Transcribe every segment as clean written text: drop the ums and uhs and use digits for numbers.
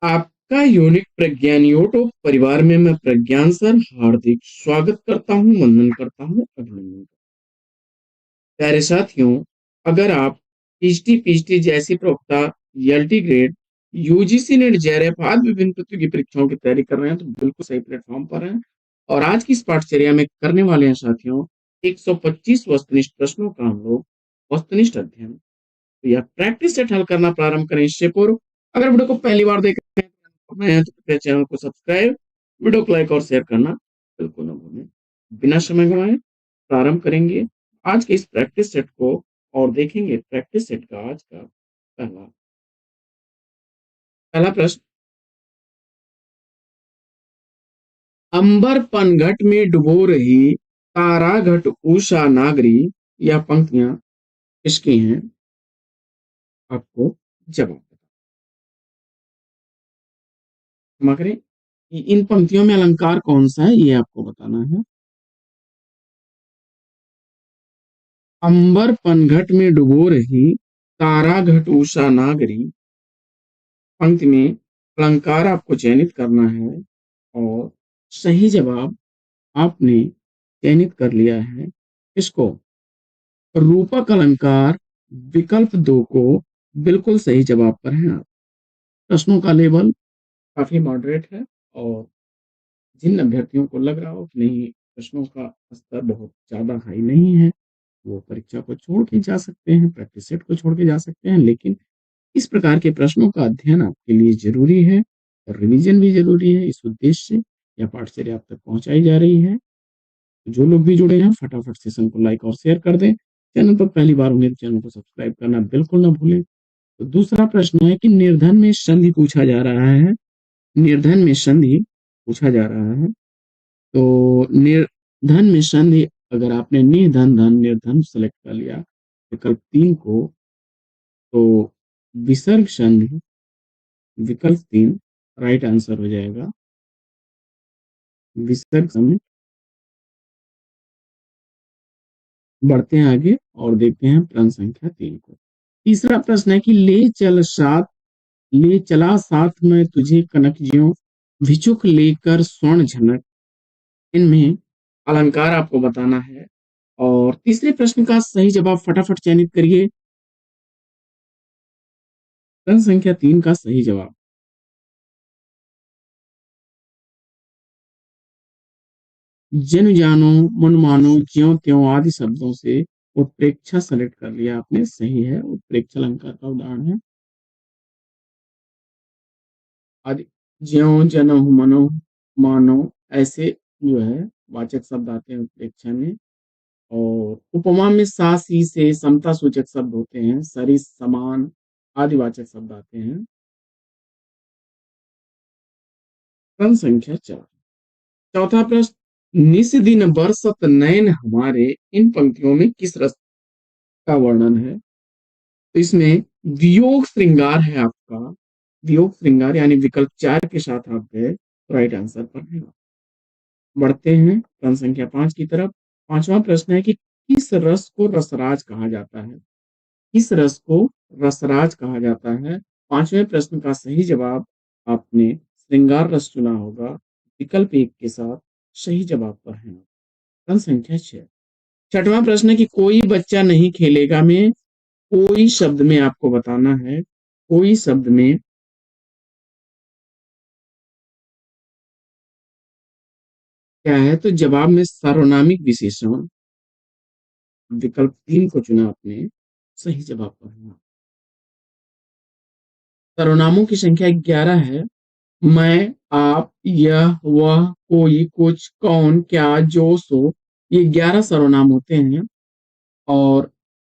आपका यूनिक प्रज्ञान यूट्यूब परिवार में मैं प्रज्ञान सर हार्दिक स्वागत करता हूं, वंदन करता हूं, अभिनंदन करता हूं। प्यारे साथियों, अगर आप पीएचडी जैसी प्रवक्ता, LT grade, UGC net JRF आदि विभिन्न प्रतियोगी परीक्षाओं की तैयारी कर रहे हैं तो बिल्कुल सही प्लेटफॉर्म पर हैं। और आज की इस पाठचर्या में करने वाले हैं साथियों 125 वस्तुनिष्ठ प्रश्नों का हम लोग वस्तुनिष्ठ अध्ययन। तो यह प्रैक्टिस सेट हल करना प्रारंभ करें इससे पूर्व अगर वीडियो को पहली बार देख रहे हैं तो कृपया चैनल को सब्सक्राइब, वीडियो को लाइक और शेयर करना बिल्कुल न भूलें। बिना समय गंवाए प्रारंभ करेंगे आज के इस प्रैक्टिस सेट को और देखेंगे प्रैक्टिस सेट का आज का पहला पहला प्रश्न। अंबर पनघट में डुबो रही तारा घट उषा नागरी, यह पंक्तियां किसकी हैं? आपको जवाब क्षमा करें कि इन पंक्तियों में अलंकार कौन सा है ये आपको बताना है। अंबर पनघट में डुबो रही तारा घट उषा नागरी, पंक्ति में अलंकार आपको चयनित करना है और सही जवाब आपने चयनित कर लिया है। इसको रूपक अलंकार विकल्प 2 को बिल्कुल सही जवाब पर है। प्रश्नों का लेवल काफी मॉडरेट है और जिन अभ्यर्थियों को लग रहा हो कि नहीं प्रश्नों का स्तर बहुत ज्यादा हाई नहीं है वो परीक्षा को छोड़ के जा सकते हैं, प्रैक्टिस सेट को छोड़ के जा सकते हैं, लेकिन इस प्रकार के प्रश्नों का अध्ययन आपके लिए जरूरी है और रिवीजन भी जरूरी है। इस उद्देश्य से यह पाठचर्या आप तक पहुंचाई जा रही है। जो लोग भी जुड़े हैं फटाफट सेशन को लाइक और शेयर कर दें। चैनल पर पहली बार होंगे तो चैनल को सब्सक्राइब करना बिल्कुल ना भूलें। तो दूसरा प्रश्न है कि निर्धन में संधि पूछा जा रहा है। निर्धन में संधि पूछा जा रहा है तो निर्धन में संधि अगर आपने निर्धन धन निर्धन सेलेक्ट कर लिया विकल्प 3 को तो विसर्ग संधि विकल्प 3 राइट आंसर हो जाएगा। विसर्ग संधि। बढ़ते हैं आगे और देखते हैं प्रश्न संख्या 3 को। तीसरा प्रश्न है कि ले चला साथ में तुझे कनक ज्यों भिचुक लेकर स्वर्ण झनक, इनमें अलंकार आपको बताना है और तीसरे प्रश्न का सही जवाब फटाफट चयनित करिए। प्रश्न संख्या 3 का सही जवाब जन जानो मन मानो ज्यों त्यों आदि शब्दों से उत्प्रेक्षा सेलेक्ट कर लिया आपने, सही है। उत्प्रेक्षा अलंकार का उदाहरण है। आदि ज्यों जनो मनो मानो ऐसे जो है वाचक शब्द आते हैं उत्प्रेक्षा में। और उपमा में सा सी से समता सूचक शब्द होते हैं, सरिस समान आदि वाचक शब्द आते हैं। प्रश्न संख्या 4। चौथा प्रश्न निस दिन बरसत नयन हमारे, इन पंक्तियों में किस रस का वर्णन है? तो इसमें वियोग श्रृंगार है आपका। वियोग श्रृंगार यानी विकल्प 4 के साथ आप गए तो राइट आंसर पर है। बढ़ते हैं प्रश्न संख्या 5 की तरफ। पांचवा प्रश्न है कि किस रस को रसराज कहा जाता है? किस रस को रसराज कहा जाता है? पांचवें प्रश्न का सही जवाब आपने श्रृंगार रस चुना होगा विकल्प 1 के साथ, सही जवाब पर है। प्रश्न संख्या 6। छठवां प्रश्न है कि कोई बच्चा नहीं खेलेगा में कोई शब्द में आपको बताना है। कोई शब्द में क्या है? तो जवाब में सार्वनामिक विशेषण विकल्प 3 को चुना आपने, सही जवाब पर है। सर्वनामों की संख्या 11 है। मैं, आप, यह, वह, कोई, कुछ, कौन, क्या, जो, सो, ये 11 सर्वनाम होते हैं। और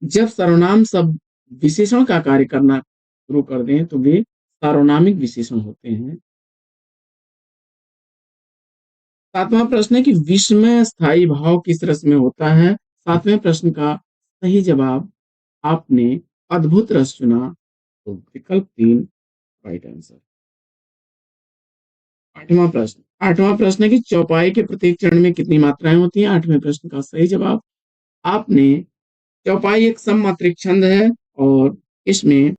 जब सर्वनाम शब्द विशेषण का कार्य करना शुरू कर दें तो वे सार्वनामिक विशेषण होते हैं। सातवां प्रश्न है कि विस्मय स्थायी भाव किस रस में होता है? सातवें प्रश्न का सही जवाब आपने अद्भुत रस चुना तो विकल्प 3 राइट आंसर। आठवां प्रश्न है कि चौपाई के प्रत्येक चरण में कितनी मात्राएं होती हैं? आठवें प्रश्न का सही जवाब आपने चौपाई एक सममात्रिक छंद है और इसमें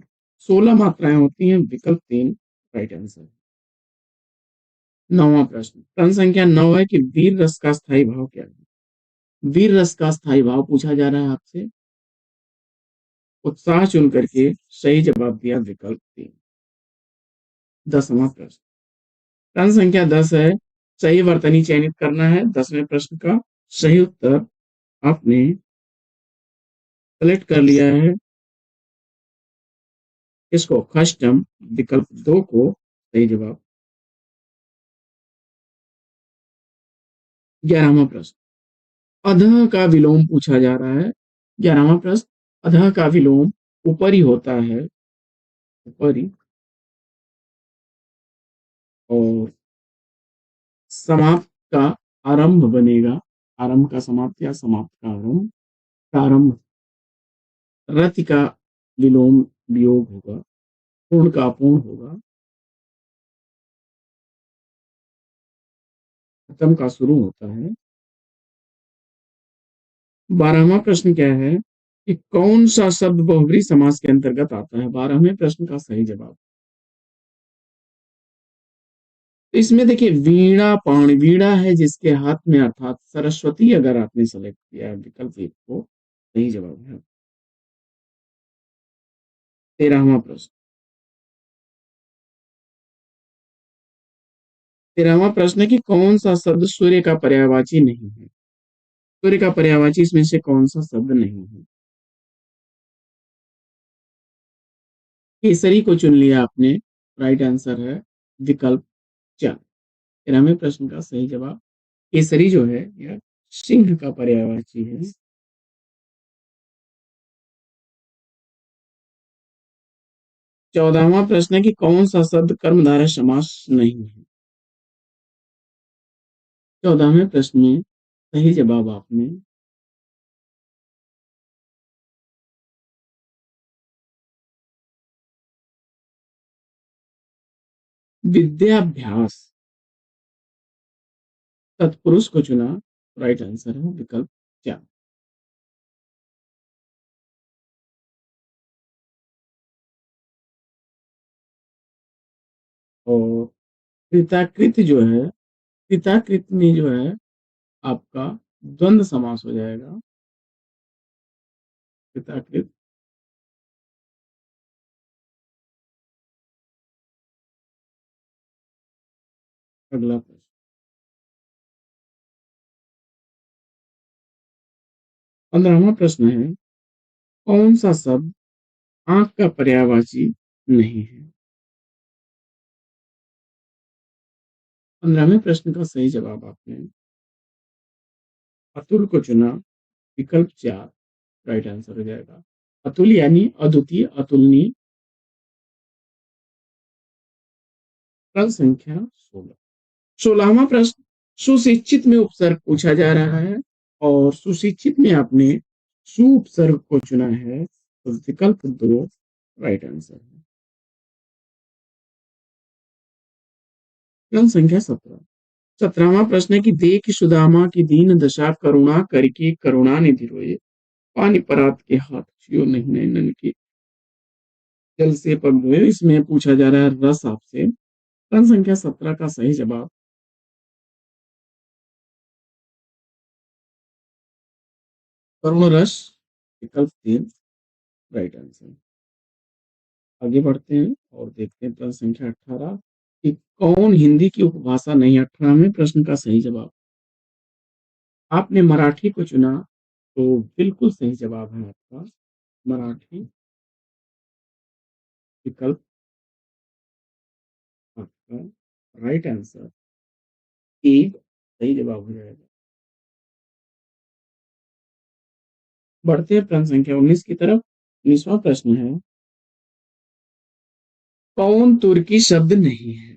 16 मात्राएं होती हैं, विकल्प 3 राइट आंसर। 9वां प्रश्न, प्रश्न संख्या 9 है कि वीर रस का स्थायी भाव क्या है? वीर रस का स्थायी भाव पूछा जा रहा है आपसे। उत्साह चुन करके सही जवाब दिया विकल्प 3। 10वां प्रश्न, प्रश्न संख्या 10 है, सही वर्तनी चयनित करना है। 10वें प्रश्न का सही उत्तर आपने सेलेक्ट कर लिया है। इसको कस्टम विकल्प 2 को सही जवाब। 11वां प्रश्न, अधः का विलोम पूछा जा रहा है। 11वां प्रश्न, अधः का विलोम ऊपरी होता है, ऊपरी, और समाप्त का आरंभ बनेगा। आरंभ का समाप्त या समाप्त का आरंभ। प्रारंभ, रति का विलोम वियोग होगा, पूर्ण का अपूर्ण होगा, खत्म का शुरू होता है। 12वां प्रश्न क्या है कि कौन सा शब्द बहुब्री समास के अंतर्गत आता है? 12वें प्रश्न का सही जवाब। तो इसमें देखिए, वीणा पाणी, वीणा है जिसके हाथ में, अर्थात सरस्वती अगर आपने सेलेक्ट किया है विकल्प 1 को, सही जवाब है। 13वां प्रश्न, 13वां प्रश्न है कि कौन सा शब्द सूर्य का पर्यायवाची नहीं है? सूर्य का पर्यायवाची इसमें से कौन सा शब्द नहीं है? केसरी को चुन लिया आपने, राइट आंसर है विकल्प 4। 13वें प्रश्न का सही जवाब केसरी जो है यह सिंह का पर्यायवाची है। 14वां प्रश्न है कि कौन सा शब्द कर्मधारय समास नहीं है? 14वें प्रश्न में सही जवाब आपने विद्याभ्यास तत्पुरुष को चुना, राइट आंसर है विकल्प 4। और कृताकृत जो है, कृताकृत में जो है आपका द्वंद्व समास हो जाएगा। कृताकृत, अगला प्रश्न, 15वां प्रश्न है, कौन सा शब्द आंख का पर्यायवाची नहीं है? 15वें प्रश्न का सही जवाब आपने अतुल को चुना, विकल्प 4 राइट आंसर हो जाएगा। अतुल यानी अद्वितीय, अतुलनीय। प्रश्न संख्या 16, 16वां प्रश्न, सुशिक्षित में उपसर्ग पूछा जा रहा है और सुशिक्षित में आपने सु उपसर्ग को चुना है, तो विकल्प 2 राइट आंसर है। प्रश्न संख्या 17, 17वां प्रश्न है कि देख सुदामा की दीन दशा, करुणा करके करुणा निधि रोए, पानी परात के हाथ छियो नहीं नैनन के जल से पग धोए। इसमें पूछा जा रहा है रस आपसे। प्रश्न संख्या 17 का सही जवाब करुण रस, विकल्प 3 राइट आंसर। आगे बढ़ते हैं और देखते हैं प्रश्न संख्या 18 कि कौन हिंदी की उपभाषा नहीं? 18वें प्रश्न का सही जवाब आपने मराठी को चुना, तो बिल्कुल सही जवाब है आपका मराठी, विकल्प आपका राइट आंसर ए सही जवाब हो जाएगा। बढ़ते हैं प्रश्न संख्या 19 की तरफ। 19वां प्रश्न है, कौन तुर्की शब्द नहीं है?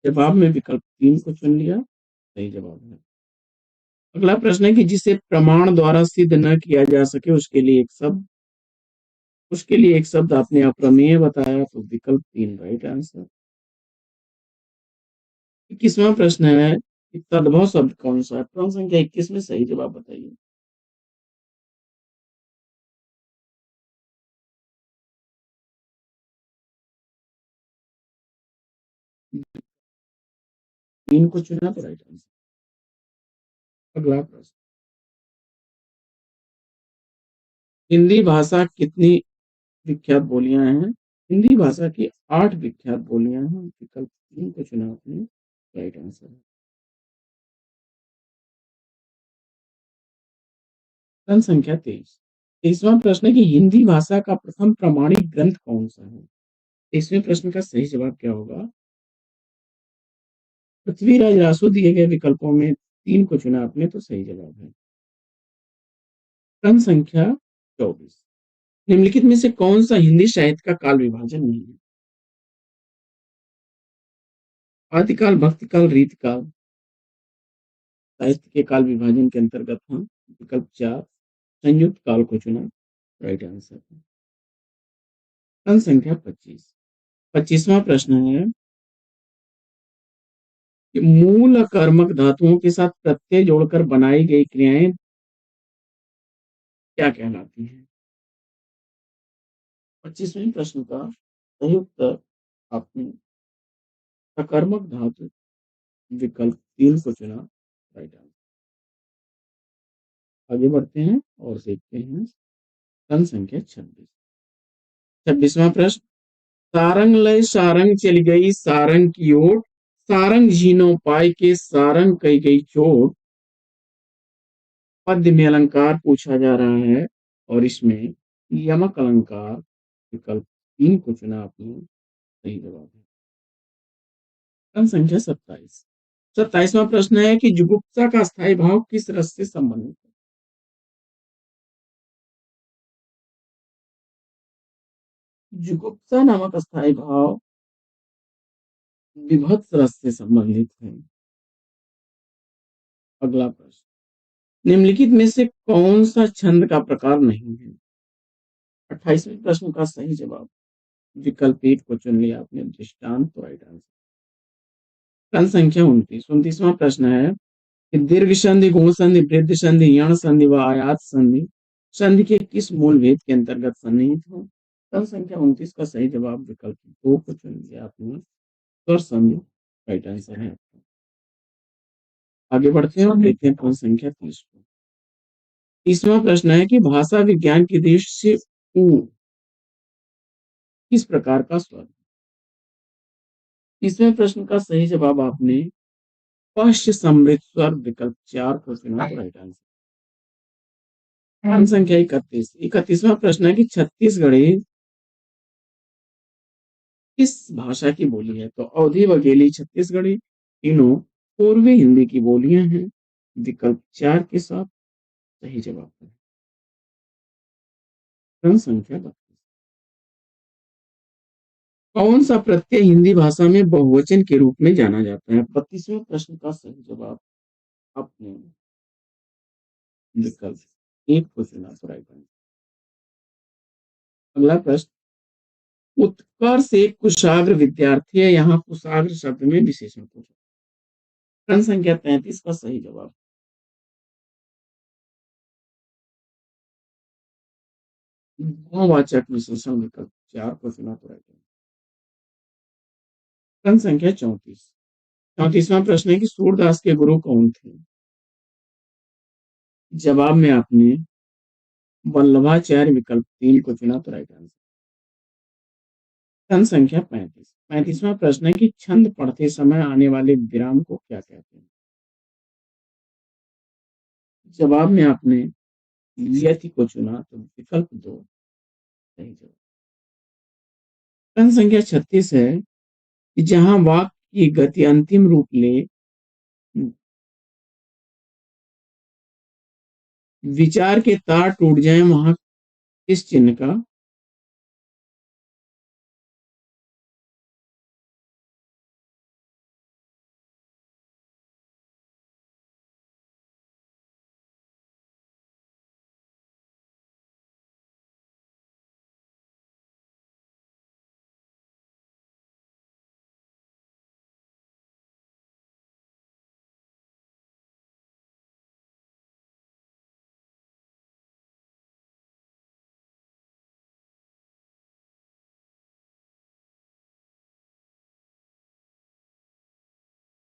जवाब में विकल्प 3 को चुन लिया, सही जवाब है। अगला प्रश्न है कि जिसे प्रमाण द्वारा सिद्ध न किया जा सके उसके लिए एक शब्द आपने अप्रमेय बताया, तो विकल्प 3 राइट आंसर। 21वां प्रश्न है कि तद्भव शब्द कौन सा है? प्रश्न संख्या 21 में सही जवाब बताइए। तीन को चुना तो राइट आंसर। अगला प्रश्न, हिंदी भाषा कितनी विख्यात बोलियां हैं? हिंदी भाषा की 8 विख्यात बोलियां हैं। विकल्प 3 को चुना आपने, राइट आंसर है। प्रश्न संख्या 23। 23वां प्रश्न है कि हिंदी भाषा का प्रथम प्रमाणिक ग्रंथ कौन सा है? 23वें प्रश्न का सही जवाब क्या होगा? पृथ्वीराज रासो दिए गए विकल्पों में 3 को चुना आपने, तो सही जवाब है। प्रश्न संख्या 24। निम्नलिखित में से कौन सा हिंदी साहित्य का काल विभाजन नहीं है? आदिकाल, भक्तिकाल, रीतिकाल साहित्य के काल विभाजन के अंतर्गत हम विकल्प 4 संयुक्त काल को चुना, राइट आंसर है। प्रश्न संख्या 25। 25वां प्रश्न है कि मूल कर्मक धातुओं के साथ प्रत्यय जोड़कर बनाई गई क्रियाएं क्या कहलाती हैं? 25वें प्रश्न का सही उत्तर आपने सकर्मक धातु विकल्प 3 को चुना, राइट आंसर। आगे बढ़ते हैं और देखते हैं प्रश्न संख्या 26। 26वां प्रश्न, सारंग लय सारंग चली गई सारंग की ओर, सारंग झीनो पाई के सारंग कही गई चोट, पद्य में अलंकार पूछा जा रहा है और इसमें यमक अलंकार विकल्प 3 को चुना आपने, सही जवाब है। प्रश्न संख्या 27। 27वां प्रश्न है कि जुगुप्सा का स्थायी भाव किस रस से संबंधित है? जुगुप्सा नामक स्थायी भाव विभत्स रस से संबंधित है। अगला प्रश्न, निम्नलिखित में से कौन सा छंद का प्रकार नहीं है? 28वें प्रश्न का सही जवाब विकल्प 1 को चुन लिया आपने, दृष्टांत, तो राइट आंसर। प्रश्न संख्या 29। 29वां प्रश्न है कि दीर्घ संधि, गुण संधि, वृद्धि संधि, यण संधि व आयात संधि संधि के किस मूल भेद के अंतर्गत सन्निहित हो? प्रश्न संख्या 29 का सही जवाब विकल्प 2 को चुन लिया आपने, स्वर संधि, राइट आंसर है आपका। आगे बढ़ते हैं और देखते हैं प्रश्न संख्या 30 को। 30वां प्रश्न है कि भाषा विज्ञान की दृष्टि से ऊ किस प्रकार का स्वर? 30वें प्रश्न का सही जवाब आपने पश्च समृद्ध स्वर विकल्प 4 को चुना, राइट आंसर। प्रश्न संख्या 31। 31वां प्रश्न है कि छत्तीसगढ़ी किस भाषा की बोली है? तो अवधी, बघेली, छत्तीसगढ़ी तीनों पूर्वी हिंदी की बोलियां हैं, विकल्प 4 के साथ सही जवाब है। प्रश्न संख्या 32। कौन सा प्रत्यय हिंदी भाषा में बहुवचन के रूप में जाना जाता है? 32वें प्रश्न का सही जवाब आपने विकल्प 1 को चुना, तो राइट आंसर। अगला प्रश्न, उत्कर्ष एक कुशाग्र विद्यार्थी है, यहाँ कुशाग्र शब्द में विशेषण पूछा। प्रश्न संख्या 33 का सही जवाब गुणवाचक विशेषण विकल्प 4 को चुना, तो राइट आंसर। प्रश्न संख्या 34। 34वां प्रश्न है कि सूरदास के गुरु कौन थे? जवाब में आपने वल्लभाचार्य विकल्प 3 को चुना, तो राइट आंसर। प्रश्न संख्या 35। 35वां प्रश्न है कि छंद पढ़ते समय आने वाले विराम को क्या कहते हैं? जवाब में आपने यति को चुना, तो विकल्प 2 सही जवाब। प्रश्न संख्या 36 है कि जहां वाक्य की गति अंतिम रूप ले विचार के तार टूट जाए, वहां किस चिन्ह का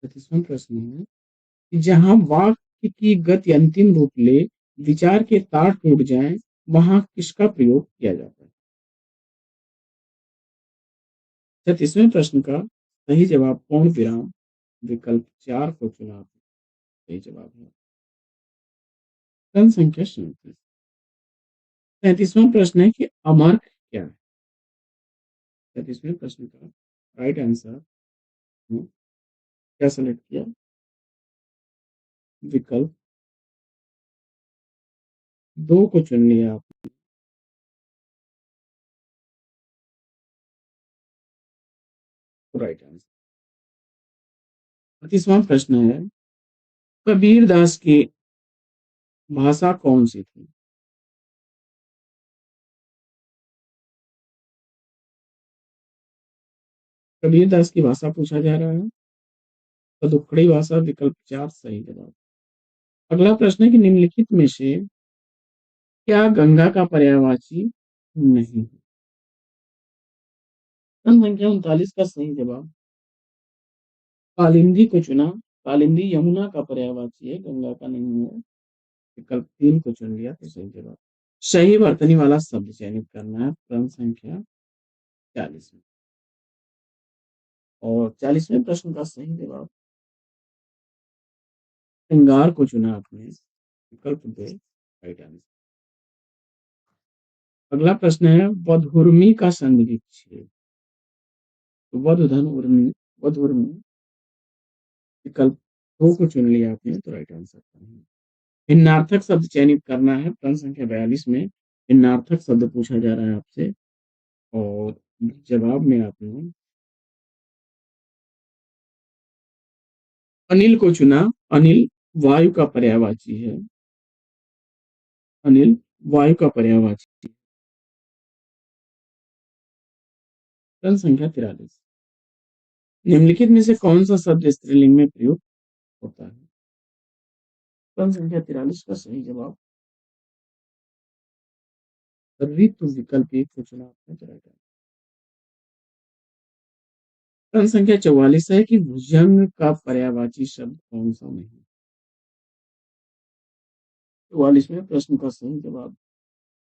35वां प्रश्न है कि जहाँ वाक्य की गति अंतिम रूप ले, विचार के तार टूट जाएं, वहां किसका प्रयोग किया जाता है? 36वें प्रश्न का सही जवाब पूर्ण विराम विकल्प 4 को चुना। सही जवाब है प्रश्न संख्या 37। 37वां प्रश्न है कि अमर क्या है? 37वें प्रश्न का राइट आंसर क्या सेलेक्ट किया? विकल्प 2 को चुन लिया आप। Right answer. 35वां प्रश्न है कबीर दास की भाषा कौन सी थी? कबीर दास की भाषा पूछा जा रहा है। तदुक्कड़ी भाषा विकल्प 4 सही जवाब। अगला प्रश्न है कि निम्नलिखित में से क्या गंगा का पर्यायवाची नहीं है? प्रश्न संख्या 39 का सही जवाब कालिंदी को चुना। कालिंदी यमुना का पर्यायवाची है, गंगा का नहीं है। विकल्प 3 को चुन लिया तो सही जवाब। सही वर्तनी वाला शब्द चयनित करना है प्रश्न संख्या 40 में। और 40वें प्रश्न का सही जवाब श्रृंगार को चुना आपने। विकल्प 2 राइट आंसर। अगला प्रश्न है वधुर्मी का संधि विच्छेद। वध धन उर्मी, वध उर्मी विकल्प 2 को चुन लिया आपने तो राइट आंसर। भिन्नार्थक शब्द चयनित करना है प्रश्न संख्या 42 में। भिन्नार्थक शब्द पूछा जा रहा है आपसे और जवाब में आपने अनिल को चुना। अनिल वायु का पर्यायवाची है। अनिल वायु का पर्यायवाची। प्रश्न संख्या 43। निम्नलिखित में से कौन सा शब्द स्त्रीलिंग में प्रयुक्त होता है? प्रश्न संख्या 43 का सही जवाब ऋतु विकल्प 1 को चुना आपने तो राइट आंसर। प्रश्न संख्या 44 है कि भुजंग का पर्यायवाची शब्द कौन सा नहीं? 44वें प्रश्न का सही जवाब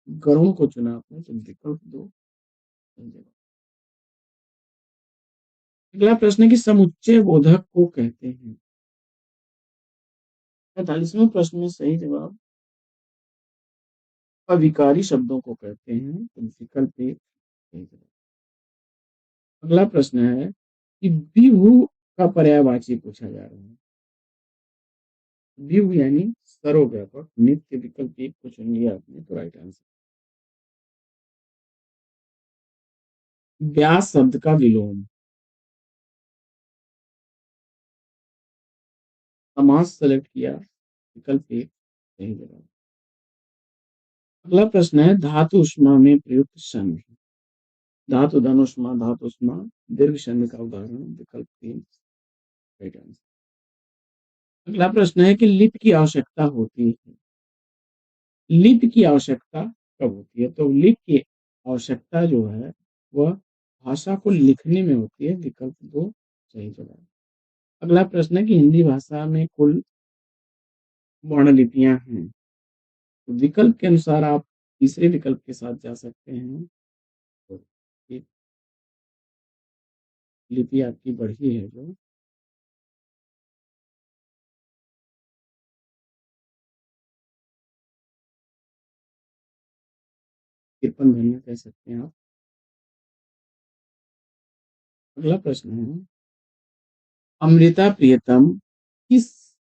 गरुण को चुना आपने तो विकल्प 2 सही जवाब। अगला प्रश्न है कि समुच्चय बोधक को कहते हैं। 45वें प्रश्न में सही जवाब अविकारी शब्दों को कहते हैं तो विकल्प 1 सही जवाब। अगला प्रश्न है कि विभु का पर्यायवाची पूछा जा रहा है। विभु यानी सर्वव्यापक। नित्य विकल्प 1 को चुन लिया आपने तो राइट आंसर। व्यास शब्द का विलोम समास सेलेक्ट किया विकल्प 1 सही जवाब। अगला प्रश्न है धातु उष्मा में प्रयुक्त संधि। धातु धनुष्मा, धातुष्मा, दीर्घ संधि का उदाहरण विकल्प 3 राइट आंसर। अगला प्रश्न है कि लिपि की आवश्यकता होती है। लिपि की आवश्यकता कब होती है? तो लिपि की आवश्यकता जो है वह भाषा को लिखने में होती है। विकल्प 2 सही जवाब। अगला प्रश्न है कि हिंदी भाषा में कुल वर्णलिपियां हैं। तो विकल्प के अनुसार आप तीसरे विकल्प के साथ जा सकते हैं। तो एक लिपि आपकी बढ़ी है जो 53 ध्वनियां कह सकते हैं आप। अगला प्रश्न है अमृता प्रियतम किस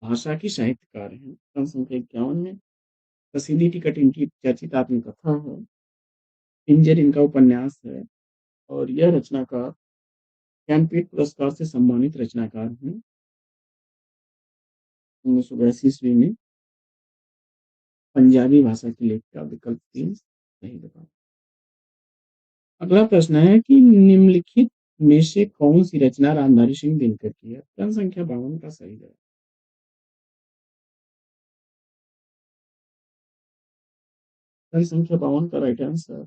भाषा की साहित्यकार हैं? प्रश्न संख्या 51 में प्रसिद्धि टिकट इनकी चर्चित आत्मकथा है। पिंजर इनका उपन्यास है और यह रचनाकार ज्ञानपीठ पुरस्कार से सम्मानित रचनाकार हैं। 1982 ईस्वी में पंजाबी भाषा की लेखिका विकल्प 3 सही जवाब। अगला प्रश्न है कि निम्नलिखित में से कौन सी रचना रामधारी सिंह दिनकर की है? प्रश्न संख्या 52 का सही जवाब। प्रश्न संख्या 52 का राइट आंसर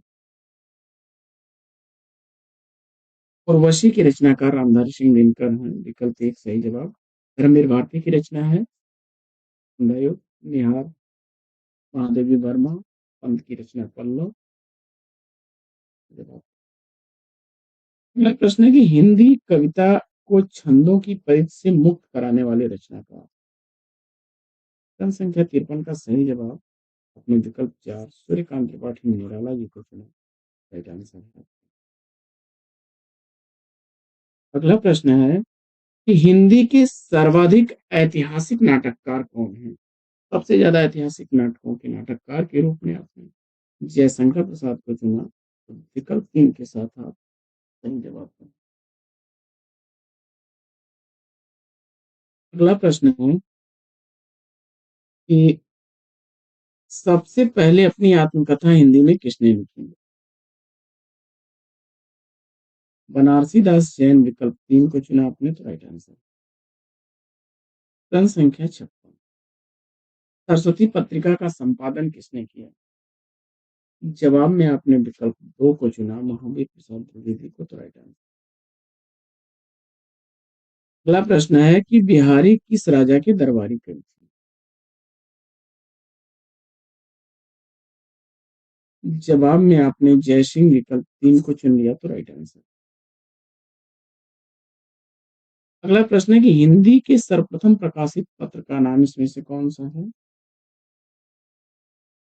उर्वशी के रचनाकार रामधारी सिंह दिनकर हैं। विकल्प 1 सही जवाब। रमेश भारती की रचना है। दयो निहार महादेवी वर्मा पंत की रचना पल्लव। अगला प्रश्न है कि हिंदी कविता को छंदों की परिधि से मुक्त कराने वाले रचनाकार। प्रश्न संख्या 53 का सही जवाब अपने विकल्प 4 सूर्यकांत त्रिपाठी निराला जी को चुना। राइट आंसर है। अगला प्रश्न है कि हिंदी के सर्वाधिक ऐतिहासिक नाटककार कौन हैं? सबसे ज्यादा ऐतिहासिक नाटकों के नाटककार के रूप में आपने जयशंकर प्रसाद को चुना। तो विकल्प 3 के साथ आप सही जवाब दें। अगला प्रश्न है कि सबसे पहले अपनी आत्मकथा हिंदी में किसने लिखी? बनारसी दास जैन विकल्प 3 को चुना आपने। तो राइट आंसर। प्रश्न संख्या 56 सरस्वती पत्रिका का संपादन किसने किया? जवाब में आपने विकल्प 2 को चुना महावीर प्रसाद द्विवेदी को। तो राइट आंसर। अगला प्रश्न है कि बिहारी किस राजा के दरबारी कवि थे? जवाब में आपने जयसिंह विकल्प 3 को चुन लिया। तो राइट आंसर। अगला प्रश्न है कि हिंदी के सर्वप्रथम प्रकाशित पत्र का नाम इसमें से कौन सा है?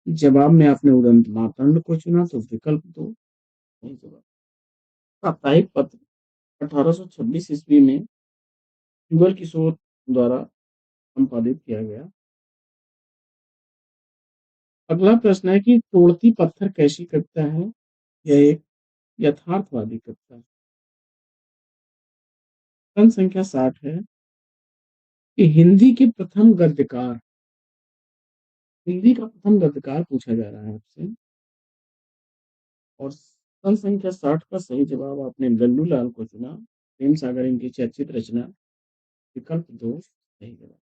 जवाब में आपने उदंत मार्तंड को चुना। तो विकल्प 2 सही जवाब। साप्ताहिक पत्र 1826 ईस्वी में युगल किशोर द्वारा संपादित किया गया। अगला प्रश्न है कि तोड़ती पत्थर कैसी कविता है? यह एक यथार्थवादी कविता है। प्रश्न संख्या 60 है कि हिंदी का प्रथम गद्यकार पूछा जा रहा है आपसे। और प्रश्न संख्या 60 का सही जवाब आपने लल्लू लाल को चुना। प्रेम सागर इनकी चर्चित रचना। विकल्प 2 सही जवाब।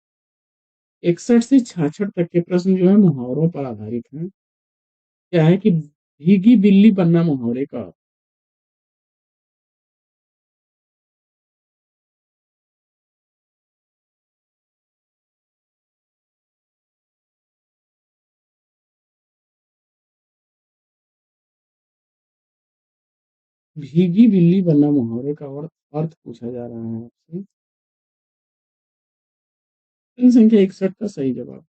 61 से 66 तक के प्रश्न जो है मुहावरों पर आधारित हैं। क्या है कि भीगी बिल्ली बनना मुहावरे का। भीगी बिल्ली बनना मुहावरे का अर्थ पूछा जा रहा है आपसे। प्रश्न संख्या 61 का सही जवाब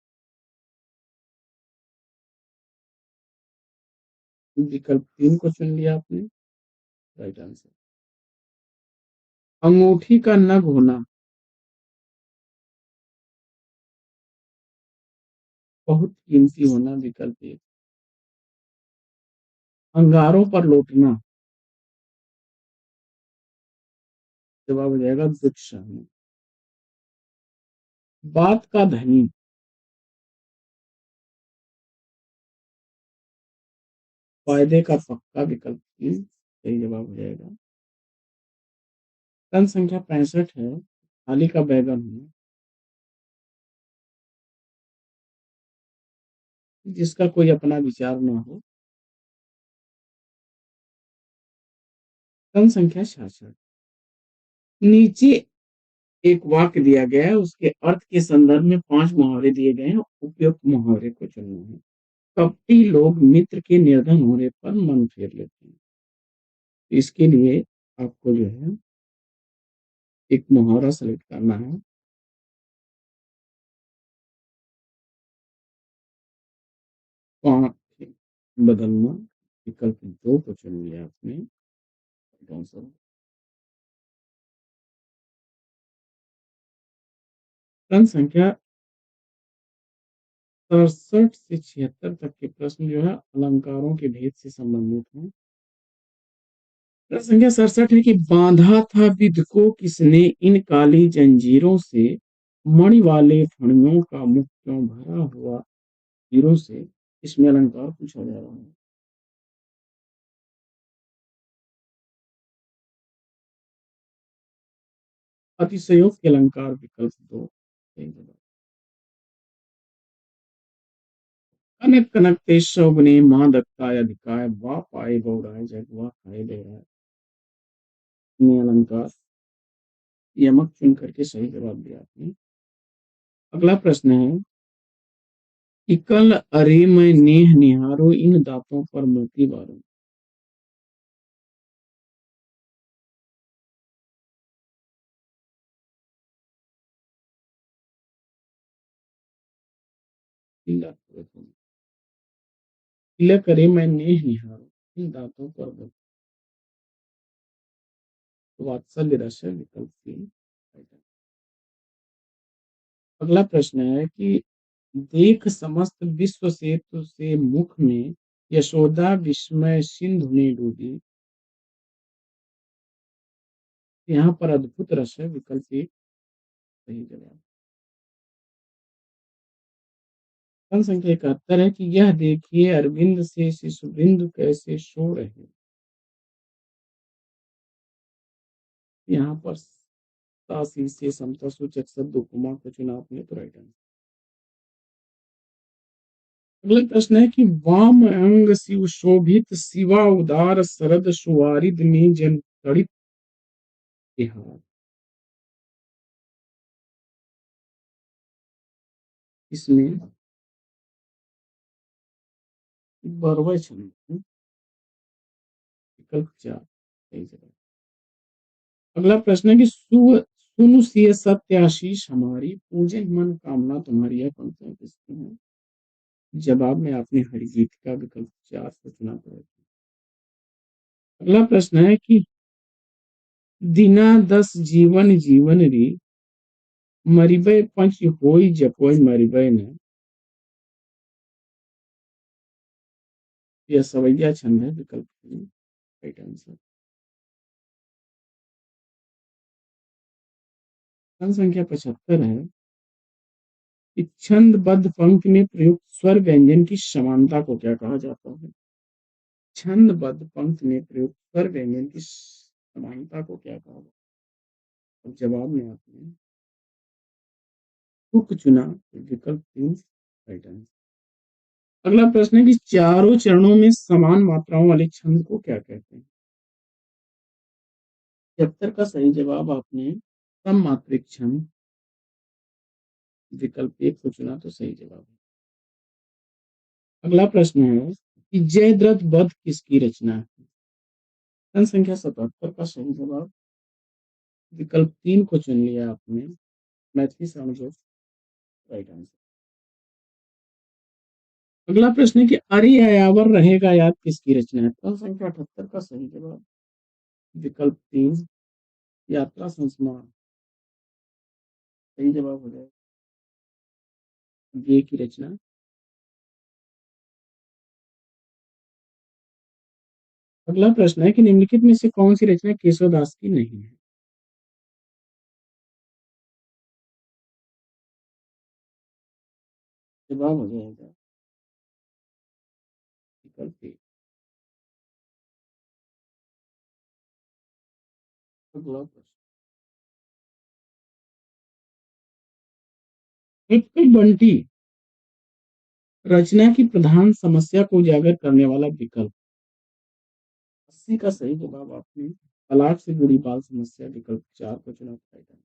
विकल्प 3 को चुन लिया आपने। Right answer. अंगूठी का नग होना बहुत कीमती होना। विकल्प 1। अंगारों पर लौटना। जवाब हो जाएगा वृक्ष सहना। बात का धनी। फायदे का पक्का। विकल्प 3 सही जवाब हो जाएगा। प्रश्न संख्या 65 है थाली का बैगन होना जिसका कोई अपना विचार ना हो। प्रश्न संख्या 66 नीचे एक वाक्य दिया गया है उसके अर्थ के संदर्भ में 5 मुहावरे दिए गए हैं। उपयुक्त मुहावरे को चुनना है। कपटी लोग मित्र के निर्धन होने पर मन फेर लेते हैं। इसके लिए आपको जो है एक मुहावरा सेलेक्ट करना है। पांच बदलना। विकल्प 2 को चुन लिया आपने। आंसर। प्रश्न संख्या 67 से 76 तक के प्रश्न जो है अलंकारों के भेद से संबंधित हैं। प्रश्न संख्या 67 है कि बांधा था विध को किसने इन काली जंजीरों से मणि वाले फणियों का मुख क्यों भरा हुआ हीरों से। इसमें अलंकार पूछा जा रहा है। अतिशयोक्ति अलंकार। विकल्प 2 सही जवाब। कनक कनक ते शोभने माँ दत्ताय अधिकाय वाह पाए गौराय जग वाह खाए गौराय। में अलंकार यमक चुन करके सही जवाब दिया आपने। अगला प्रश्न है कि कल अरे मैं नेह निहारो इन दांतों पर मोती बारो। तिलक अरे मैं नेह निहारो इन दांतों पर मोती। वात्सल्य रस है विकल्प सी। अगला प्रश्न है कि देख समस्त विश्व से तुझसे मुख में यशोदा विस्मय सिंधु में डूबी। यहाँ पर अद्भुत रस है विकल्प एक सही जवाब। प्रश्न संख्या 71 है कि यह देखिए अरविंद से शिशुवृंद कैसे सो रहे। यहाँ पर तासी से समता सूचक शब्द उपमा को चुना आपने तो राइट आंसर। अगला प्रश्न है कि वाम अंग शिव शोभित शिवा उदार शरद सुवारिद में जन तड़ित बिहार। इसमें बरवय छंद विकल्प 4 सही जवाब। अगला प्रश्न है कि सुनु सिय सत्य आशीष हमारी पूजे मन कामना तुम्हारी। यह कौन सा किसकी है। जवाब में आपने हरि गीत का विकल्प 4 को चुना था। अगला प्रश्न है कि दिना दस जीवन जीवन री मरिबय पंच होई जपोय मरिबय न। यह सवैया छंद है विकल्प राइट आंसर। प्रश्न संख्या 75 है कि छंदबद्ध पंक्ति में प्रयुक्त स्वर व्यंजन की समानता को क्या कहा जाता है। छंदबद्ध पंक्ति में प्रयुक्त स्वर व्यंजन की समानता को क्या कहा जाता है। अब जवाब में आपने तुक चुना विकल्प 3 राइट आंसर। अगला प्रश्न है कि चारों चरणों में समान मात्राओं वाले छंद को क्या कहते हैं। 76 का सही जवाब आपने सममात्रिक छंद विकल्प 1 को चुना तो सही जवाब है। अगला प्रश्न है कि जयद्रथ वध किसकी रचना है। प्रश्न संख्या 77 का सही जवाब विकल्प 3 को चुन लिया आपने मैथिली सामंजस्य राइट आंसर। अगला प्रश्न है कि अरे अयावर रहेगा याद किसकी रचना है। प्रश्न संख्या 78 का सही जवाब विकल्प 3 यात्रा संस्मरण सही जवाब हो जाएगा ये की रचना। अगला प्रश्न है कि निम्नलिखित में से कौन सी रचना केशवदास की नहीं है। जवाब हो जाएगा विकल्प ए। अगला प्रश्न एक बंटी रचना की प्रधान समस्या को उजागर करने वाला विकल्प। 80 का सही जवाब आपने तलाक से जुड़ी बाल समस्या विकल्प 4 को चुना था।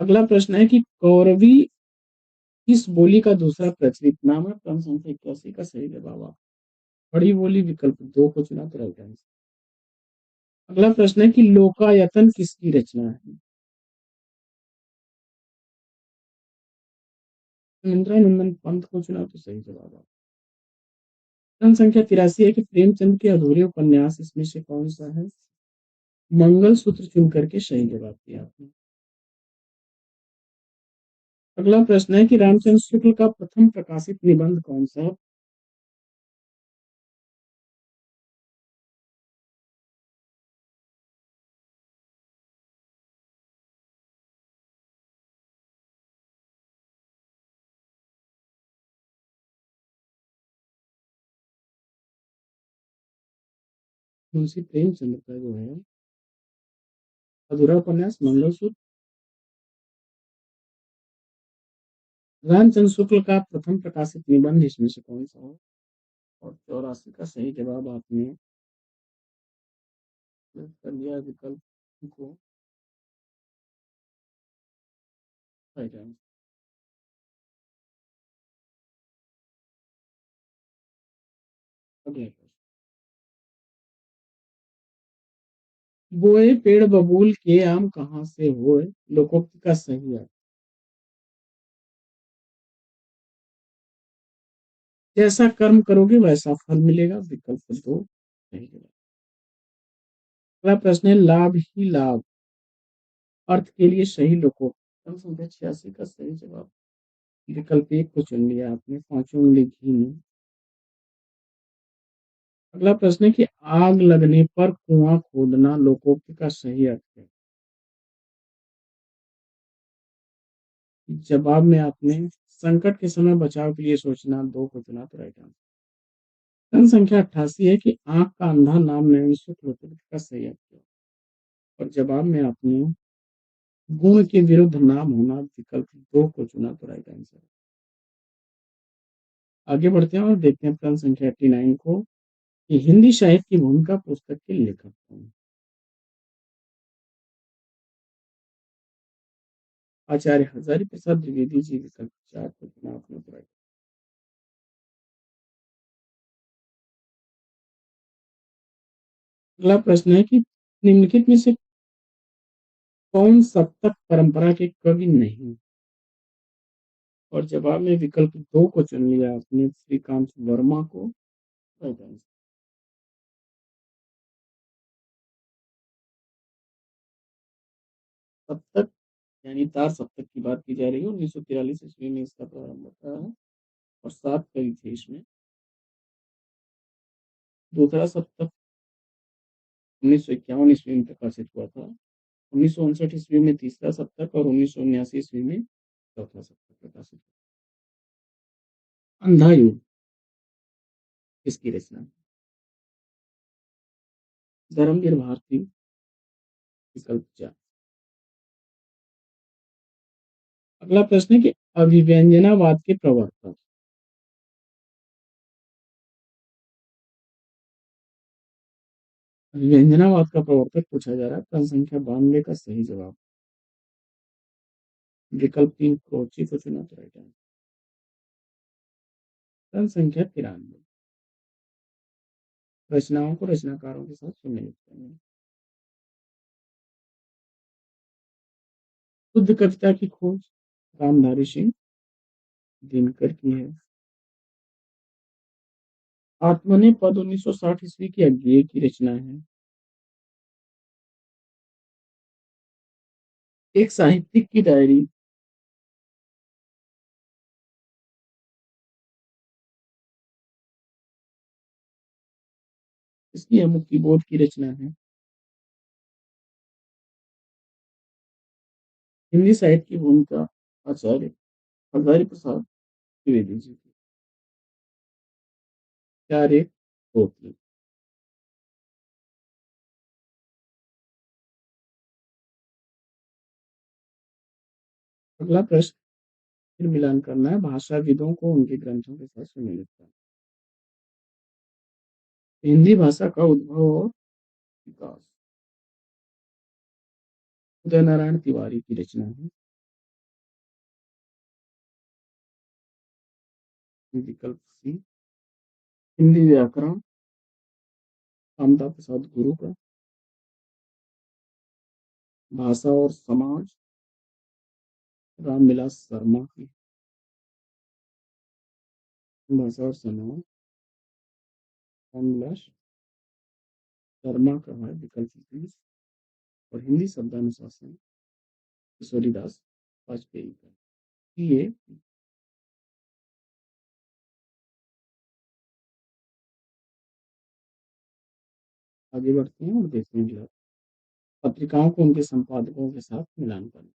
अगला प्रश्न है कि कौरवी किस बोली का दूसरा प्रचलित नाम है। प्रश्न संख्या 81 का सही जवाब आप खड़ी बोली विकल्प 2 को चुना तो राइट आंसर। अगला प्रश्न है कि लोकायतन किसकी रचना है। इंदिरा नंदन पंत को चुना तो सही जवाब आप। प्रश्न संख्या 83 है कि प्रेमचंद के अधूरे उपन्यास इसमें से कौन सा है। मंगल सूत्र चुन करके सही जवाब दिया आपने। अगला प्रश्न है कि रामचंद्र शुक्ल का प्रथम प्रकाशित निबंध कौन सा है। मुंशी प्रेमचंद का जो है अधूरा उपन्यास मंगलसूत्र। रामचंद्र शुक्ल का प्रथम प्रकाशित निबंध इसमें से कौन सा है। और 84 का सही जवाब आपने कर लिया विकल्प को। Right answer. अगला प्रश्न, बोए पेड़ बबूल के आम कहाँ से होए, लोकोक्ति का सही अर्थ। जैसा कर्म करोगे वैसा फल मिलेगा, विकल्प दो सही जवाब। अगला प्रश्न है, लाभ ही लाभ अर्थ के लिए सही लोकोक्ति, क्रम संख्या 86 का सही जवाब। विकल्प एक को चुन लिया आपने, पांचों उंगली घी में। अगला प्रश्न है कि आग लगने पर कुआं खोदना लोकोक्ति का सही अर्थ है। जवाब में आपने संकट के समय बचाव के लिए सोचना दो को चुना, तो राइट आंसर। प्रश्न संख्या 88 है कि आंख का अंधा नाम लेने शुक्ल का सही अर्थ है। और जवाब में आपने गुण के विरुद्ध नाम होना, विकल्प दो को चुना, तो राइट आंसर। आगे बढ़ते हैं और देखते हैं प्रश्न संख्या 89 को कि हिंदी साहित्य की भूमिका पुस्तक के लेखक कौन हैं? आचार्य हजारी प्रसाद द्विवेदी जी, विकल्प चार को चुना आपने, तो राइट। अगला प्रश्न है कि निम्नलिखित में से कौन सप्तक परंपरा के कवि नहीं। और जवाब में विकल्प दो को चुन लिया आपने, श्रीकांत वर्मा को, राइट आंसर। सप्तक यानी तार सप्तक की बात की जा रही है, 1943 ईस्वी में इसका प्रारंभ होता है और सात कवि थे इसमें। दूसरा सप्तक 1951 ईस्वी में प्रकाशित हुआ था, 1959 ईस्वी में तीसरा सप्तक और 1979 ईस्वी में चौथा सप्तक प्रकाशित हुआ। अंधा युग किसकी रचना है? धर्मवीर भारती, विकल्प चार। अगला प्रश्न है कि अभिव्यंजनावाद के प्रवर्तक। अभिव्यंजनावाद का प्रवर्तक पूछा जा रहा है, प्रश्न संख्या 92 का सही जवाब। विकल्प तीन क्रोची को चुना, तो राइट आंसर। प्रश्न संख्या 93, रचनाओं को रचनाकारों के साथ सुमेलित करना। शुद्ध कविता की खोज रामधारी सिंह दिनकर की है। आत्मने पद 1960 ईस्वी की अज्ञेय की रचना है। एक साहित्यिक की डायरी इसकी है, मुक्ति बोध की रचना है। हिंदी साहित्य की भूमिका आचार्य हजारी प्रसाद द्विवेदी जी की। चार एक दो तीन। अगला प्रश्न फिर मिलान करना है, भाषाविदों को उनके ग्रंथों के साथ सुमेलित करना। हिंदी भाषा का उद्भव और विकास उदय नारायण तिवारी की रचना है। विकल्प सी हिंदी व्याकरण कामता प्रसाद गुरु का। भाषा और समाज रामविलास शर्मा की। भाषा और समाज रामविलास शर्मा का है, विकल्प सी। और हिंदी शब्दानुशासन किशोरीदास वाजपेयी का। ये आगे बढ़ते हैं और देखते हैं जो पत्रिकाओं को उनके संपादकों के साथ मिलान करना।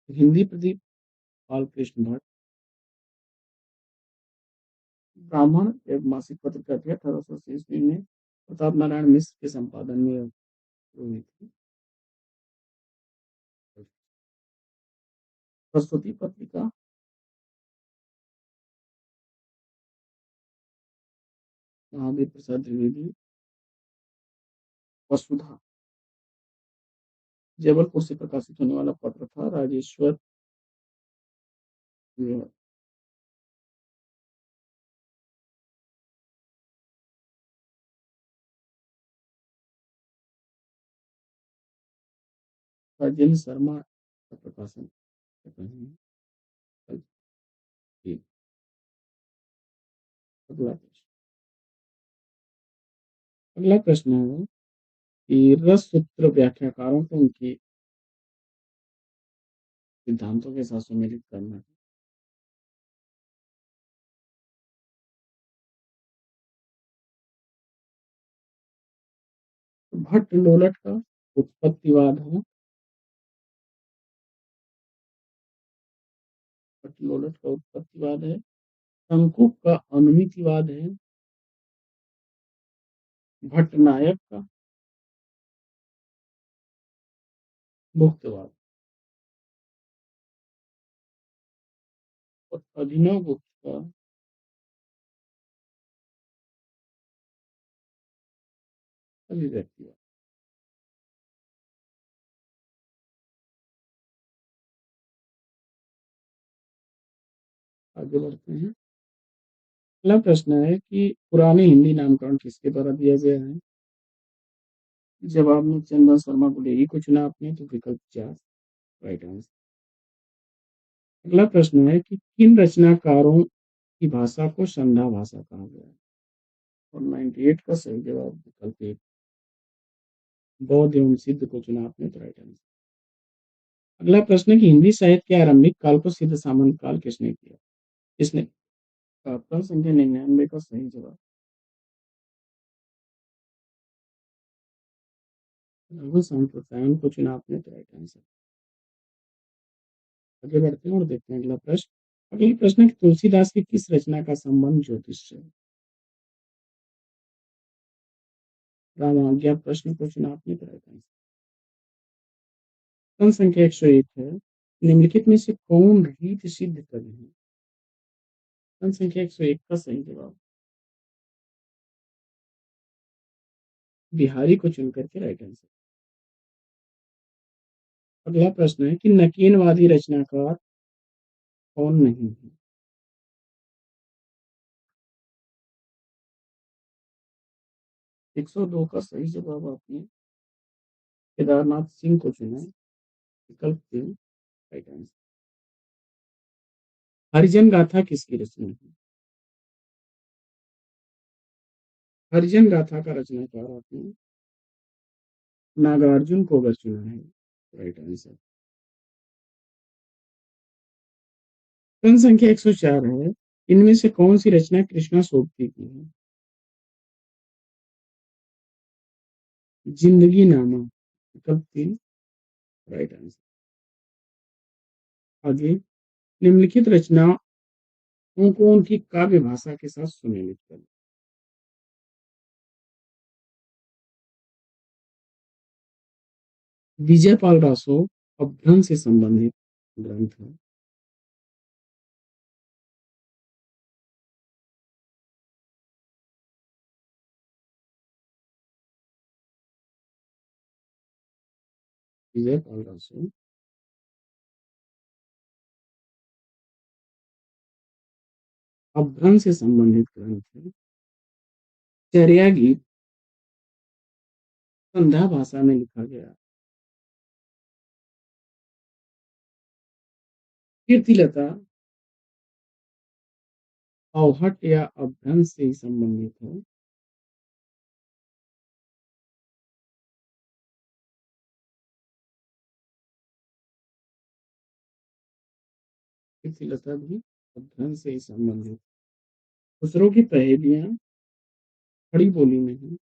हिंदी प्रदीप बालकृष्ण भट्ट। ब्राह्मण एक मासिक पत्रिका थी, 1880 ईस्वी में प्रताप नारायण मिश्र के संपादन में हुई थी। सरस्वती पत्रिका महावीर प्रसाद द्विवेदी। वसुधा जबलपुर से प्रकाशित होने वाला पत्र था राजेश्वर। राजेंद्र शर्मा का प्रकाशन कर रहे हैं। जी, अगला प्रश्न। अगला प्रश्न है कि रस सूत्र व्याख्याकारों को उनके सिद्धांतों के साथ सम्मिलित करना है। तो भट्ट लोलट का उत्पत्तिवाद है। भट्ट लोलट का उत्पत्तिवाद है। शंकुक का अनुमितिवाद है। भट्टनायक का मुक्तवाद। और अभिनव गुप्त का अभिव्यक्तिवाद। आगे बढ़ते हैं। अगला प्रश्न है कि पुराने हिंदी नामकरण किसके द्वारा दिया गया है। जवाब में चंदन शर्मा गुलेरी को चुना आपने, तो विकल्प 4 राइट आंसर। अगला प्रश्न है कि किन रचनाकारों की भाषा को संध्या भाषा कहा गया है। और 98 का सही जवाब विकल्प 1 बौद्ध एवं सिद्ध को चुना आपने, तो राइट आंसर। अगला प्रश्न है कि हिंदी साहित्य के आरंभिक काल को सिद्ध सामंत काल किसने किया। इसने प्रश्न संख्या 99 का सही जवाब रघु संप्रदाय को चुना आपने, तो राइट आंसर। आगे बढ़ते हैं और देखते हैं अगला प्रश्न। अगला प्रश्न है कि तुलसीदास की किस रचना का संबंध ज्योतिष से है। रामाज्ञा प्रश्न को चुना आपने, तो राइट आंसर। प्रश्न संख्या 101 है, निम्नलिखित में से कौन रीत सिद्ध कवि है। प्रश्न संख्या 101 का सही जवाब बिहारी को चुन करके राइट आंसर। अगला प्रश्न है कि नकीनवादी रचनाकार कौन नहीं है। 102 का सही जवाब आपने केदारनाथ सिंह को चुना है, विकल्प 3 राइट आंसर। हरिजन गाथा किसकी रचना है। हरिजन गाथा का रचनाकार आपने नागार्जुन को अगर चुना है, राइट आंसर। प्रश्न संख्या 104 है, इनमें से कौन सी रचना कृष्णा सोबती की है। जिंदगी नामा विकल्प 3 राइट आंसर। आगे निम्नलिखित रचनाओं को उनकी काव्य भाषा के साथ सुमेलित करें। विजयपाल रासो अपभ्रंश से संबंधित ग्रंथ है। विजयपाल रासो अपभ्रंश से संबंधित ग्रंथ है। चर्या गीत संध्या भाषा में लिखा गया। कीर्तिलता अवहट या अपभ्रंश से ही संबंधित है। कीर्तिलता भी अपभ्रंश से ही संबंधित। खुसरो की पहेलियां खड़ी बोली में है।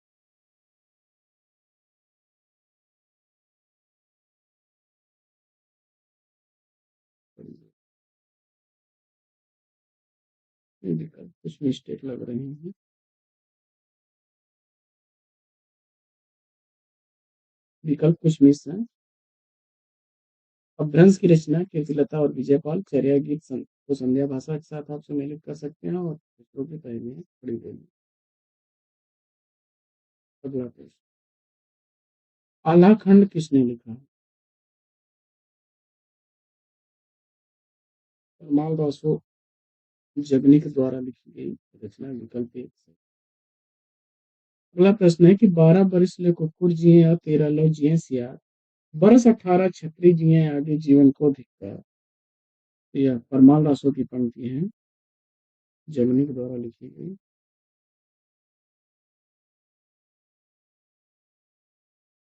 ये विकल्प कुछ मिस्टेक लग रहे हैं। विकल्प कुछ मिस है। अपभ्रंश की रचना कीर्तिलता और विजयपाल। चर्या गीत को संध्या भाषा के साथ आप सम्मिलित कर सकते हैं और खुसरो की पहेलियां खड़ी बोली। अगला प्रश्न, आलाखंड किसने लिखा। परमाल दासो जगनिक द्वारा लिखी गई रचना विकल्प एक से। अगला प्रश्न है कि 12 बरिस ले कुकुर जिए और 13 लो जिए सियार, बरस 18 छत्री जिए आगे जीवन को धिक्कार। यह परमाल दासो की पंक्ति है, जगनिक द्वारा लिखी गई।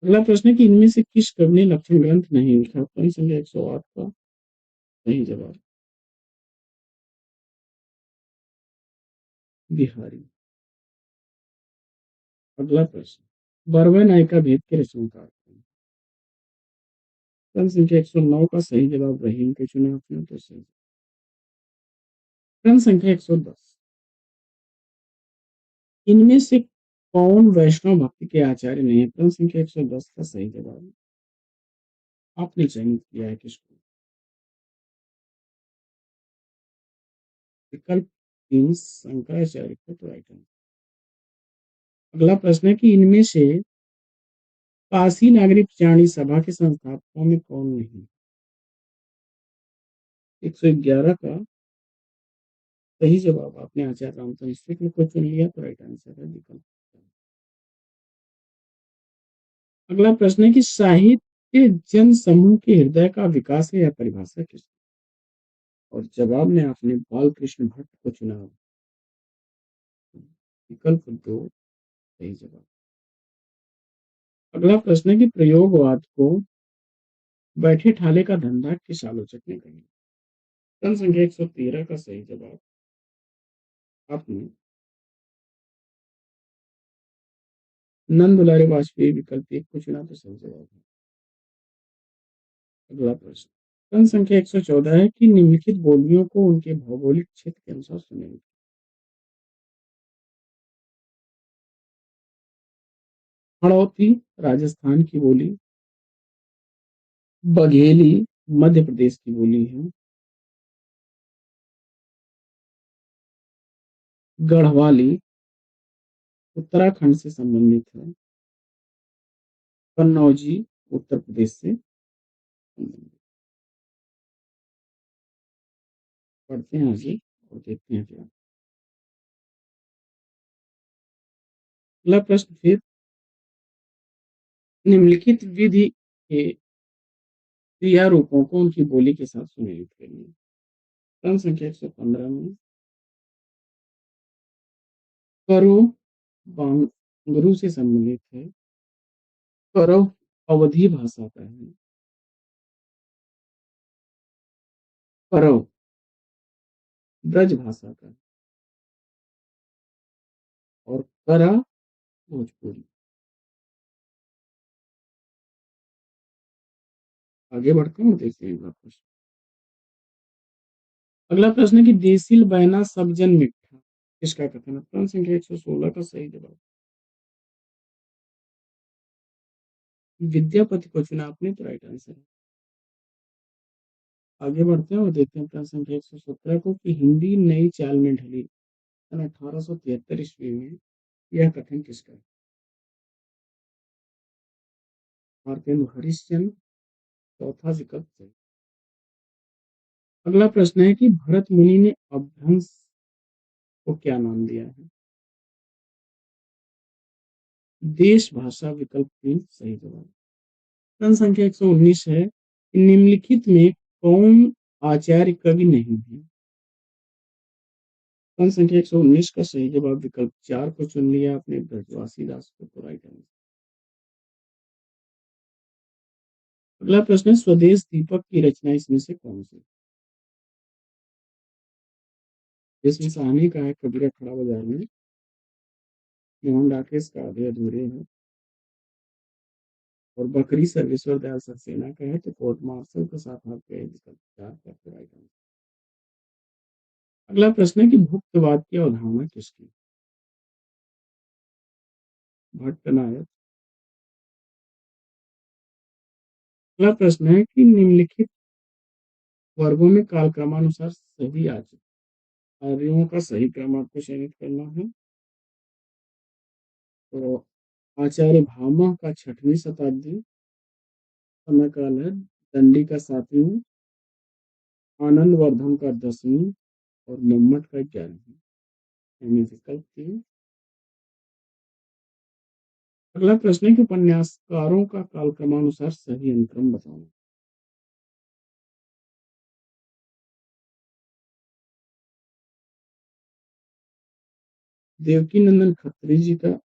अगला प्रश्न है कि इनमें से किस कवि ने लक्षण ग्रंथ नहीं लिखा? प्रश्न संख्या 108 का सही जवाब बिहारी। अगला प्रश्न, बरवे नायिका भेद के रचनाकार कौन? प्रश्न संख्या 109 का सही जवाब रहीम को चुना आपने तो सही। प्रश्न संख्या 110, इनमें से कौन वैष्णव भक्ति के आचार्य नहीं है? प्रश्न संख्या 110 का सही जवाब आपने चयनित किया है किसको? विकल्प 3 शंकराचार्य को तो राइट आंसर। अगला प्रश्न है कि इनमें से काशी नागरिक चाणी सभा के संस्थापकों में कौन नहीं? 111 का सही जवाब आपने आचार्य रामचंद्र शुक्ल को चुन लिया तो राइट आंसर है विकल्प। अगला प्रश्न है कि साहित्य जन समूह के हृदय का विकास है या परिभाषा किस? और जवाब में आपने बाल कृष्ण भट्ट को चुना, विकल्प 2 सही जवाब। अगला प्रश्न है कि प्रयोगवाद को बैठे ठाले का धंधा किस आलोचक ने कही? प्रश्न संख्या 113 का सही जवाब आपने नंद दुलारे वाजपेयी विकल्प 1 को चुना तो सही जवाब है। अगला प्रश्न, प्रश्न संख्या 114 है कि निम्नलिखित बोलियों को उनके भौगोलिक क्षेत्र के अनुसार सुनेंगे। हड़ौती राजस्थान की बोली, बघेली मध्य प्रदेश की बोली है, गढ़वाली उत्तराखंड से संबंधित है, कन्नौजी उत्तर प्रदेश से संबंधित। पढ़ते हैं आगे और देखते हैं क्या। अगला प्रश्न, फिर निम्नलिखित विधि के क्रिया रूपों को उनकी बोली के साथ सुनिश्चित करिए। प्रश्न संख्या 115 में करो बांगरू से संबंधित है, करो अवधी भाषा का है, करो ब्रज भाषा का है और करा भोजपुरी। आगे बढ़ते हैं और देखते हैं अगला प्रश्न। अगला प्रश्न है कि देसिल बैना सब जन मिठा किसका कथन है? प्रश्न संख्या 116 का सही जवाब विद्यापति को चुना आपने तो राइट आंसर है। आगे बढ़ते हैं और देखते हैं प्रश्न संख्या 117 को कि हिंदी नई चाल में ढली सन 1873 ईस्वी में, यह कथन किसका है? मार्केंद्र हरिश्चंद्र चौथा विकल्प सही। अगला प्रश्न है कि भरत मुनि ने अपभ्रंश को क्या नाम दिया है? देश भाषा विकल्प 3 सही जवाब। प्रश्न संख्या 119 है कि निम्नलिखित में कौन आचार्य कवि नहीं है? प्रश्न संख्या 119 का सही जवाब विकल्प 4 को चुन लिया आपने, ब्रजवासी दास को तो राइट आंसर। अगला प्रश्न है स्वदेश दीपक की रचना इसमें से कौन सी? जिसमें साहनी का है कबीरा खड़ा बाजार में, मोहन राकेश का आधे अधूरे है और बकरी सर्वेश्वर दयाल सक्सेना का है तो कोर्ट मार्शल के साथ आपके विकल्प 4 का तो राइट आंसर। अगला प्रश्न है कि भुक्तवाद की अवधारणा किसकी? भट्ट नायक। अगला प्रश्न है कि निम्नलिखित वर्गों में कालक्रमानुसार सही आर्यों का सही क्रम आपको चयनित करना है। तो आचार्य भामा का 6वीं शताब्दी, समय काल है दंडी का 7वीं, आनंदवर्धन का 10वीं और मम्मट का 11वीं, यानी विकल्प 3। अगला प्रश्न है कि उपन्यासकारों का कालक्रमानुसार सही अनुक्रम बताओ। देवकी नंदन खत्री जी का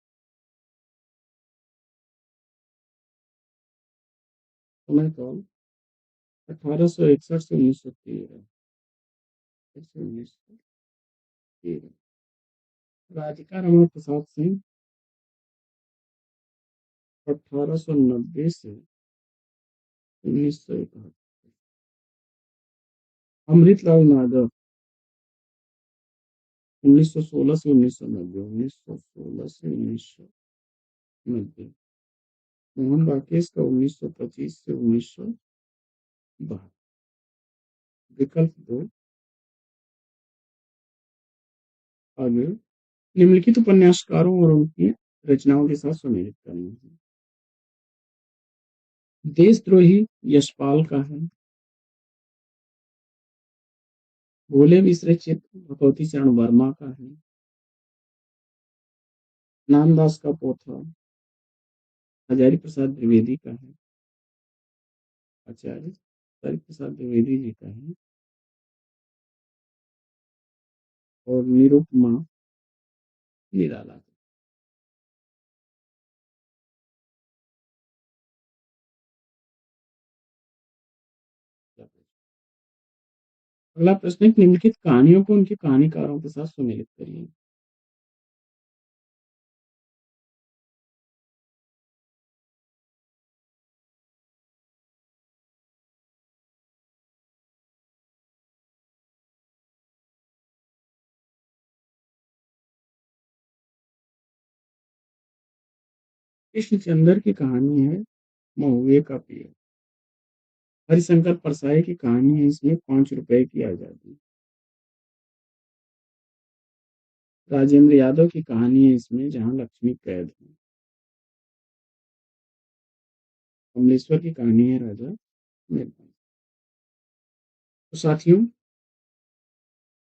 समय काल 1861 से 1913। राधिका रमन प्रसाद सिंह 1890 से 1971। अमृतलाल नागर 1916 से 1990। 1916 से 1990। मोहन राकेश का 1925 से 1972। विकल्प 2। आगे निम्नलिखित उपन्यासकारों और उनकी रचनाओं के साथ सुमेलित करना है। देशद्रोही यशपाल का है। भोले मिश्र चित्र भगवती चरण वर्मा का है। नामदास का पोथा हजारी प्रसाद द्विवेदी का है। आचार्य हजारी प्रसाद द्विवेदी जी का है। और निरुपमा निराला का। अगला प्रश्न है कि निम्नलिखित कहानियों को उनके कहानीकारों के साथ सुमेलित करिए। कृष्णचंद्र की कहानी है महुए का पेड़। हरिशंकर परसाई की कहानी है इसमें 5 रुपए की आजादी। राजेंद्र यादव की कहानी है इसमें जहां लक्ष्मी कैद है। कमलेश्वर की कहानी है राजा मेघनाथ। तो साथियों,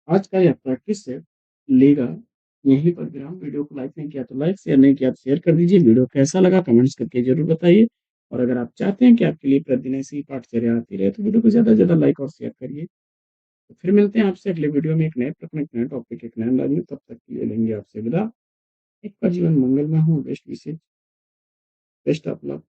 आज का यह प्रैक्टिस सेट लेगा यहीं पर विराम। वीडियो को लाइक नहीं किया तो लाइक, शेयर नहीं किया तो शेयर कर दीजिए। वीडियो कैसा लगा कमेंट्स करके जरूर बताइए। और अगर आप चाहते हैं कि आपके लिए प्रतिदिन ऐसी ही पाठचर्या आती रहे तो वीडियो को ज्यादा से ज्यादा लाइक और शेयर करिए। तो फिर मिलते हैं आपसे अगले वीडियो में एक नए प्रश्न, एक नए टॉपिक, एक नए अंदाज में। तब तक के लिए लेंगे आपसे विदा। आपका जीवन मंगलमय हो। बेस्ट विशेष, बेस्ट ऑफ लक।